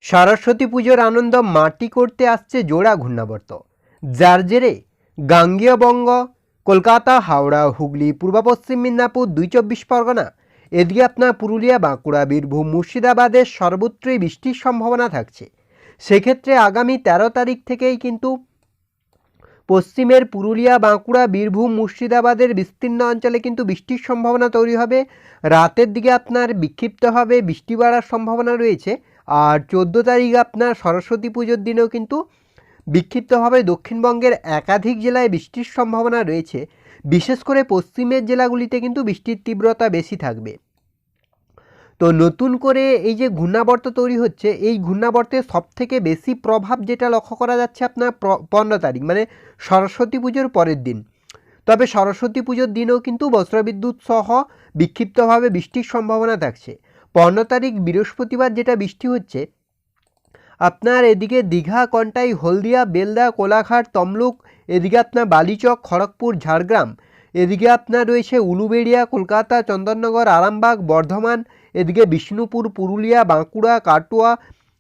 সরস্বতী পুজোর আনন্দ মাটি করতে আসছে জোড়া ঘূর্ণাবর্ত, যার জেরে গাঙ্গেয় বঙ্গ, কলকাতা, হাওড়া, হুগলি, পূর্ব পশ্চিম মেদিনীপুর, 2 চব্বিশ পরগনা, এদিকে আপনার পুরুলিয়া, বাঁকুড়া, বীরভূম, মুর্শিদাবাদের সর্বত্রই বৃষ্টির সম্ভাবনা থাকছে। সেক্ষেত্রে আগামী 13 তারিখ থেকেই কিন্তু পশ্চিমের পুরুলিয়া, বাঁকুড়া, বীরভূম, মুর্শিদাবাদের বিস্তীর্ণ অঞ্চলে কিন্তু বৃষ্টির সম্ভাবনা তৈরি হবে। রাতের দিকে আপনার বিক্ষিপ্তভাবে বৃষ্টি বাড়ার সম্ভাবনা রয়েছে। আর 14 তারিখ আপনার সরস্বতী পুজোর দিনেও কিন্তু বিক্ষিপ্তভাবে দক্ষিণবঙ্গের একাধিক জেলায় বৃষ্টির সম্ভাবনা রয়েছে। বিশেষ করে পশ্চিমের জেলাগুলিতে কিন্তু বৃষ্টির তীব্রতা বেশি থাকবে। তো নতুন করে এই যে ঘূর্ণাবর্ত তৈরি হচ্ছে, এই ঘূর্ণাবর্তের সবথেকে বেশি প্রভাব যেটা লক্ষ্য করা যাচ্ছে আপনার 15 তারিখ, মানে সরস্বতী পুজোর পরের দিন। তবে সরস্বতী পুজোর দিনেও কিন্তু বজ্রবিদ্যুৎ সহ বিক্ষিপ্তভাবে বৃষ্টির সম্ভাবনা থাকছে। 15 তারিখ বৃহস্পতিবার যেটা বৃষ্টি হচ্ছে আপনার এদিকে দীঘা, কন্টাই, হলদিয়া, বেলদা, কোলাঘাট, তমলুক, এদিকে আপনার বালিচক, খড়গপুর, ঝাড়গ্রাম, এদিকে আপনার রয়েছে উলুবেড়িয়া, কলকাতা, চন্দননগর, আরামবাগ, বর্ধমান, এদিকে বিষ্ণুপুর, পুরুলিয়া, বাঁকুড়া, কাটোয়া,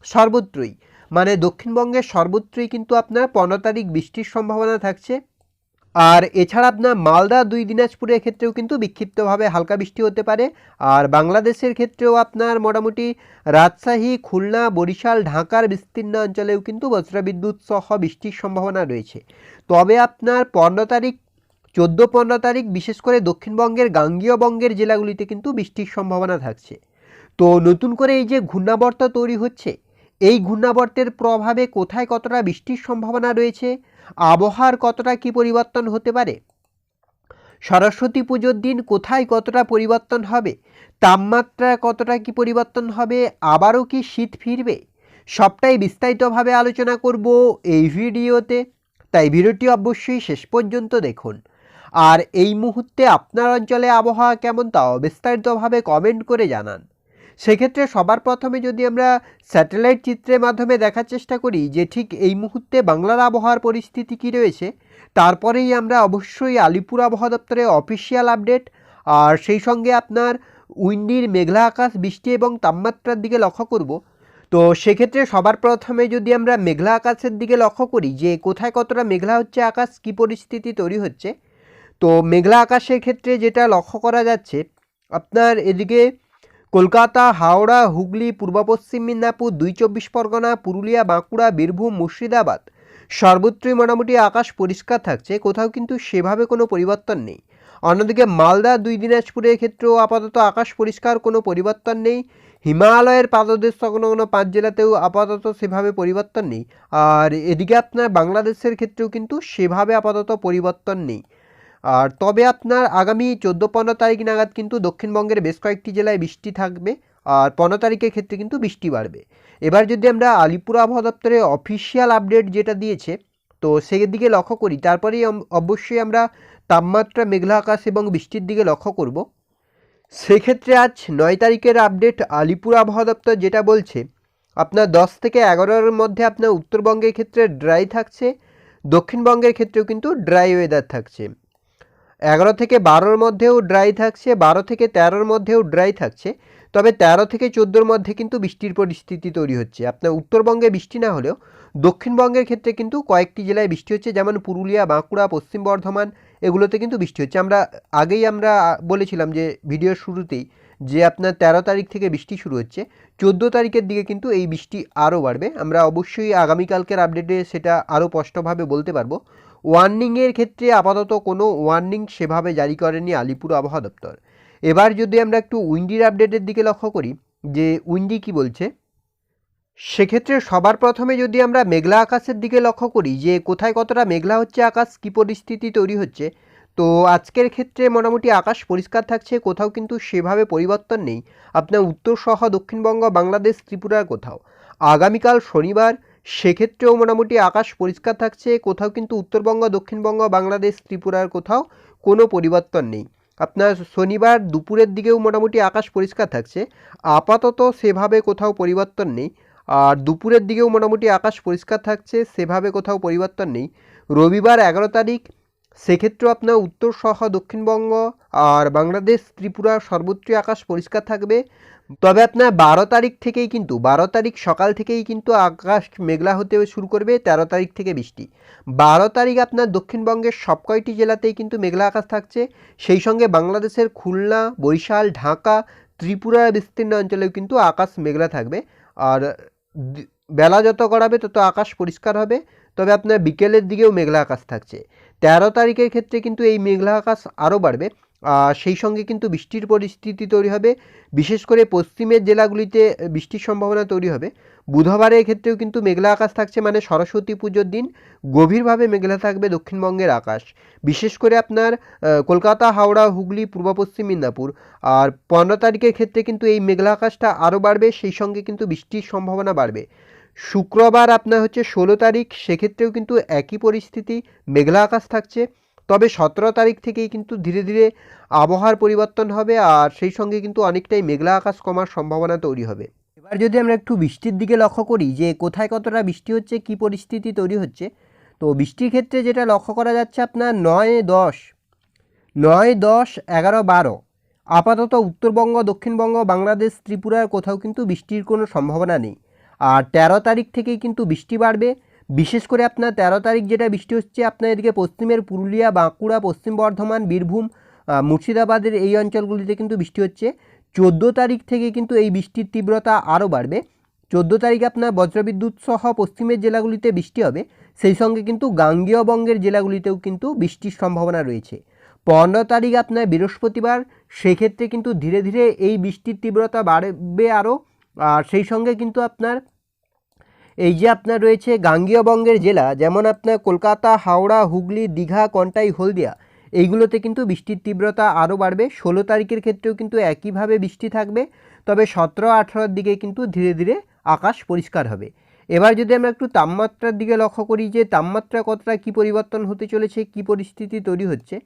সর্বত্রই, মানে দক্ষিণবঙ্গের সর্বত্রই কিন্তু আপনার 15 তারিখ বৃষ্টির সম্ভাবনা থাকছে। আর এছাড়া আপনার মালদা, 2 দিনাজপুরের ক্ষেত্রেও কিন্তু বিক্ষিপ্তভাবে হালকা বৃষ্টি হতে পারে। আর বাংলাদেশের ক্ষেত্রেও আপনার মোটামুটি রাজশাহী, খুলনা, বরিশাল, ঢাকার বিস্তীর্ণ অঞ্চলেও কিন্তু বজ্রবিদ্যুৎ সহ বৃষ্টির সম্ভাবনা রয়েছে। তবে আপনার 15 তারিখ, 14-15 তারিখ বিশেষ করে দক্ষিণবঙ্গের গাঙ্গেয় বঙ্গের জেলাগুলিতে কিন্তু বৃষ্টির সম্ভাবনা থাকছে। তো নতুন করে এই যে ঘূর্ণাবর্ত তৈরি হচ্ছে, এই ঘূর্ণাবর্তের প্রভাবে কোথায় কতটা বৃষ্টির সম্ভাবনা রয়েছে, আবহাওয়ার কতটা কি পরিবর্তন হতে পারে, সরস্বতী পুজোর দিন কোথায় কতটা পরিবর্তন হবে, তাপমাত্রা কতটা কি পরিবর্তন হবে, আবারও কি শীত ফিরবে, সবটাই বিস্তারিতভাবে আলোচনা করব এই ভিডিওতে। তাই ভিডিওটি অবশ্যই শেষ পর্যন্ত দেখুন। আর এই মুহূর্তে আপনার অঞ্চলে আবহাওয়া কেমন তাও বিস্তারিতভাবে কমেন্ট করে জানান। সেক্ষেত্রে সবার প্রথমে যদি আমরা স্যাটেলাইট চিত্রের মাধ্যমে দেখার চেষ্টা করি যে ঠিক এই মুহূর্তে বাংলার আবহাওয়ার পরিস্থিতি কী রয়েছে, তারপরেই আমরা অবশ্যই আলিপুর আবহাওয়া দপ্তরের অফিসিয়াল আপডেট আর সেই সঙ্গে আপনার উইন্ডির মেঘলা আকাশ, বৃষ্টি এবং তাপমাত্রার দিকে লক্ষ্য করব। তো সেক্ষেত্রে সবার প্রথমে যদি আমরা মেঘলা আকাশের দিকে লক্ষ্য করি যে কোথায় কতটা মেঘলা হচ্ছে আকাশ, কী পরিস্থিতি তৈরি হচ্ছে, তো মেঘলা আকাশের ক্ষেত্রে যেটা লক্ষ্য করা যাচ্ছে আপনার এদিকে কলকাতা, হাওড়া, হুগলি, পূর্ব পশ্চিম মেদিনীপুর, 2 চব্বিশ পরগনা, পুরুলিয়া, বাঁকুড়া, বীরভূম, মুর্শিদাবাদ সর্বত্রই মোটামুটি আকাশ পরিষ্কার থাকছে, কোথাও কিন্তু সেভাবে কোনো পরিবর্তন নেই। অন্যদিকে মালদা, 2 দিনাজপুরের ক্ষেত্রেও আপাতত আকাশ পরিষ্কার, কোনো পরিবর্তন নেই। হিমালয়ের পাদদেশ সংলগ্ন 5 জেলাতেও আপাতত সেভাবে পরিবর্তন নেই। আর এদিকে আপনার বাংলাদেশের ক্ষেত্রেও কিন্তু সেভাবে আপাতত পরিবর্তন নেই। আর তবে আপনার আগামী 14-15 তারিখ নাগাদ কিন্তু দক্ষিণবঙ্গের বেশ কয়েকটি জেলায় বৃষ্টি থাকবে। আর 15 তারিখের ক্ষেত্রে কিন্তু বৃষ্টি বাড়বে। এবার যদি আমরা আলিপুর আবহাওয়া দপ্তরের অফিসিয়াল আপডেট যেটা দিয়েছে, তো সেই দিকে লক্ষ্য করি, তারপরেই অবশ্যই আমরা তাপমাত্রা, মেঘলা আকাশ এবং বৃষ্টির দিকে লক্ষ্য করব। সেক্ষেত্রে আজ 9 তারিখের আপডেট আলিপুর আবহাওয়া দপ্তর যেটা বলছে আপনার 10 থেকে 11-এর মধ্যে আপনার উত্তরবঙ্গের ক্ষেত্রে ড্রাই থাকছে, দক্ষিণবঙ্গের ক্ষেত্রেও কিন্তু ড্রাই ওয়েদার থাকছে। 11 থেকে 12-র মধ্যেও ড্রাই থাকছে, 12 থেকে 13-র মধ্যেও ড্রাই থাকছে। তবে 13 থেকে 14-র মধ্যে কিন্তু বৃষ্টির পরিস্থিতি তৈরি হচ্ছে। আপনার উত্তরবঙ্গে বৃষ্টি না হলেও দক্ষিণবঙ্গের ক্ষেত্রে কিন্তু কয়েকটি জেলায় বৃষ্টি হচ্ছে, যেমন পুরুলিয়া, বাঁকুড়া, পশ্চিম বর্ধমান, এগুলোতে কিন্তু বৃষ্টি হচ্ছে। আমরা বলেছিলাম যে ভিডিওর শুরুতেই যে আপনার 13 তারিখ থেকে বৃষ্টি শুরু হচ্ছে, 14 তারিখের দিকে কিন্তু এই বৃষ্টি আরও বাড়বে। আমরা অবশ্যই আগামীকালকের আপডেটে সেটা আরও স্পষ্টভাবে বলতে পারবো। ওয়ার্নিংয়ের ক্ষেত্রে আপাতত কোনো ওয়ার্নিং সেভাবে জারি করেনি আলিপুর আবহাওয়া দপ্তর। এবার যদি আমরা একটু উইন্ডির আপডেটের দিকে লক্ষ্য করি যে উইন্ডি কি বলছে, সেক্ষেত্রে সবার প্রথমে যদি আমরা মেঘলা আকাশের দিকে লক্ষ্য করি যে কোথায় কতটা মেঘলা হচ্ছে আকাশ, কী পরিস্থিতি তৈরি হচ্ছে, তো আজকের ক্ষেত্রে মোটামুটি আকাশ পরিষ্কার থাকছে, কোথাও কিন্তু সেভাবে পরিবর্তন নেই আপনার উত্তর সহ দক্ষিণবঙ্গ, বাংলাদেশ, ত্রিপুরার কোথাও। আগামীকাল শনিবার, সেক্ষেত্রেও মোটামুটি আকাশ পরিষ্কার থাকছে, কোথাও কিন্তু উত্তরবঙ্গ, দক্ষিণবঙ্গ, বাংলাদেশ, ত্রিপুরার কোথাও কোনো পরিবর্তন নেই। আপনার শনিবার দুপুরের দিকেও মোটামুটি আকাশ পরিষ্কার থাকছে, আপাতত সেভাবে কোথাও পরিবর্তন নেই। আর দুপুরের দিকেও মোটামুটি আকাশ পরিষ্কার থাকছে, সেভাবে কোথাও পরিবর্তন নেই। রবিবার 11 তারিখ, সেক্ষেত্রেও আপনার উত্তর সহ দক্ষিণবঙ্গ আর বাংলাদেশ, ত্রিপুরা সর্বত্রই আকাশ পরিষ্কার থাকবে। তবে আপনার 12 তারিখ থেকেই কিন্তু 12 তারিখ সকাল থেকেই কিন্তু আকাশ মেঘলা হতে শুরু করবে। 13 তারিখ থেকে বৃষ্টি। 12 তারিখ আপনার দক্ষিণবঙ্গের সব কয়টি জেলাতেই কিন্তু মেঘলা আকাশ থাকছে। সেই সঙ্গে বাংলাদেশের খুলনা, বরিশাল, ঢাকা, ত্রিপুরার বিস্তীর্ণ অঞ্চলেও কিন্তু আকাশ মেঘলা থাকবে। আর বেলা যত গড়াবে তত আকাশ পরিষ্কার হবে। তবে আপনার বিকেলের দিকেও মেঘলা আকাশ থাকছে। 13 তারিখের ক্ষেত্রে কিন্তু এই মেঘলা আকাশ আরও বাড়বে। সেই সঙ্গে কিন্তু বৃষ্টির পরিস্থিতি তৈরি হবে। বিশেষ করে পশ্চিমের জেলাগুলিতে বৃষ্টির সম্ভাবনা তৈরি হবে। বুধবারের ক্ষেত্রেও কিন্তু মেঘলা আকাশ থাকছে, মানে সরস্বতী পুজোর দিন গভীরভাবে মেঘলা থাকবে দক্ষিণবঙ্গের আকাশ। বিশেষ করে আপনার কলকাতা, হাওড়া, হুগলি, পূর্ব পশ্চিম মেদিনীপুর। আর 15 তারিখের ক্ষেত্রে কিন্তু এই মেঘলা আকাশটা আরও বাড়বে, সেই সঙ্গে কিন্তু বৃষ্টির সম্ভাবনা বাড়বে। শুক্রবার আপনার হচ্ছে 16 তারিখ, সেক্ষেত্রেও কিন্তু একই পরিস্থিতি, মেঘলা আকাশ থাকছে। তবে 17 তারিখ থেকেই কিন্তু ধীরে ধীরে আবহাওয়ার পরিবর্তন হবে, আর সেই সঙ্গে কিন্তু অনেকটাই মেঘলা আকাশ কমার সম্ভাবনা তৈরি হবে। এবার যদি আমরা একটু বৃষ্টির দিকে লক্ষ্য করি যে কোথায় কতটা বৃষ্টি হচ্ছে, কি পরিস্থিতি তৈরি হচ্ছে, তো বৃষ্টির ক্ষেত্রে যেটা লক্ষ্য করা যাচ্ছে আপনার 9, 10, 11, 12 আপাতত উত্তরবঙ্গ, দক্ষিণবঙ্গ, বাংলাদেশ, ত্রিপুরার কোথাও কিন্তু বৃষ্টির কোনো সম্ভাবনা নেই। আর 13 তারিখ থেকেই কিন্তু বৃষ্টি বাড়বে। বিশেষ করে আপনার 13 তারিখ যেটা বৃষ্টি হচ্ছে আপনার এদিকে পশ্চিমের পুরুলিয়া, বাঁকুড়া, পশ্চিম বর্ধমান, বীরভূম, মুর্শিদাবাদের এই অঞ্চলগুলিতে কিন্তু বৃষ্টি হচ্ছে। 14 তারিখ থেকে কিন্তু এই বৃষ্টির তীব্রতা আরও বাড়বে। 14 তারিখ আপনার বজ্রবিদ্যুৎ সহ পশ্চিমের জেলাগুলিতে বৃষ্টি হবে। সেই সঙ্গে কিন্তু গাঙ্গেয় বঙ্গের জেলাগুলিতেও কিন্তু বৃষ্টির সম্ভাবনা রয়েছে। 15 তারিখ আপনার বৃহস্পতিবার, সেক্ষেত্রে কিন্তু ধীরে ধীরে এই বৃষ্টির তীব্রতা বাড়বে আরও। আর সেই সঙ্গে কিন্তু আপনার এই যে আপনার রয়েছে গাঙ্গেয় বঙ্গের জেলা, যেমন আপনার কলকাতা, হাওড়া, হুগলি, দীঘা, কন্টাই, হলদিয়া, এইগুলোতে কিন্তু বৃষ্টির তীব্রতা আরও বাড়বে। 16 তারিখের ক্ষেত্রেও কিন্তু একইভাবে বৃষ্টি থাকবে। তবে 17, 18-র দিকে কিন্তু ধীরে ধীরে আকাশ পরিষ্কার হবে। এবার যদি আমরা একটু তাপমাত্রার দিকে লক্ষ্য করি যে তাপমাত্রা কতটা কী পরিবর্তন হতে চলেছে, কী পরিস্থিতি তৈরি হচ্ছে,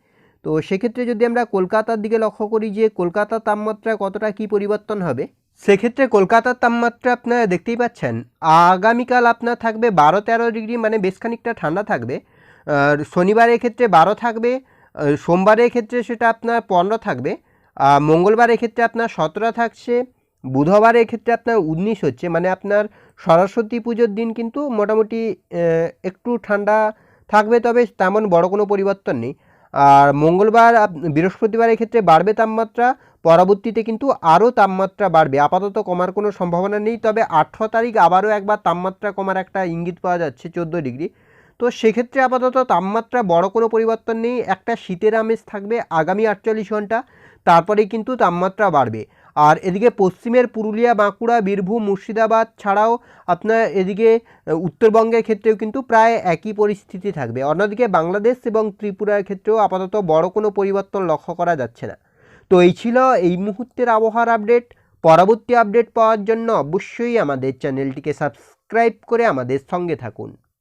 তো সেক্ষেত্রে যদি আমরা কলকাতার দিকে লক্ষ্য করি যে কলকাতার তাপমাত্রা কতটা কী পরিবর্তন হবে, সেক্ষেত্রে কলকাতার তাপমাত্রা আপনারা দেখতেই পাচ্ছেন আগামীকাল আপনার থাকবে 12-13 ডিগ্রি, মানে বেশ খানিকটা ঠান্ডা থাকবে। শনিবারের ক্ষেত্রে 12 থাকবে, সোমবারের ক্ষেত্রে সেটা আপনার 15 থাকবে, মঙ্গলবারের ক্ষেত্রে আপনার 17 থাকছে, বুধবারের ক্ষেত্রে আপনার 19 হচ্ছে, মানে আপনার সরস্বতী পুজোর দিন কিন্তু মোটামুটি একটু ঠান্ডা থাকবে, তবে তেমন বড় কোনো পরিবর্তন নেই। আর মঙ্গলবার, বৃহস্পতিবারের ক্ষেত্রে বাড়বে তাপমাত্রা, পরবর্তীতে কিন্তু আরও তাপমাত্রা বাড়বে, আপাতত কমার কোনো সম্ভাবনা নেই। তবে 18 তারিখ আবারও একবার তাপমাত্রা কমার একটা ইঙ্গিত পাওয়া যাচ্ছে 14 ডিগ্রি। তো সেক্ষেত্রে আপাতত তাপমাত্রা বড় কোনো পরিবর্তন নেই, একটা শীতের আমেজ থাকবে আগামী 48 ঘন্টা, তারপরেই কিন্তু তাপমাত্রা বাড়বে। আর এদিকে পশ্চিমের পুরুলিয়া, বাঁকুড়া, বীরভূম, মুর্শিদাবাদ ছাড়াও আপনার এদিকে উত্তরবঙ্গের ক্ষেত্রেও কিন্তু প্রায় একই পরিস্থিতি থাকবে। অন্যদিকে বাংলাদেশ এবং ত্রিপুরার ক্ষেত্রেও আপাতত বড় কোনো পরিবর্তন লক্ষ্য করা যাচ্ছে না। তো এই ছিল এই মুহূর্তের আবহাওয়ার আপডেট। পরবর্তী আপডেট পাওয়ার জন্য অবশ্যই আমাদের চ্যানেলটিকে সাবস্ক্রাইব করে আমাদের সঙ্গে থাকুন।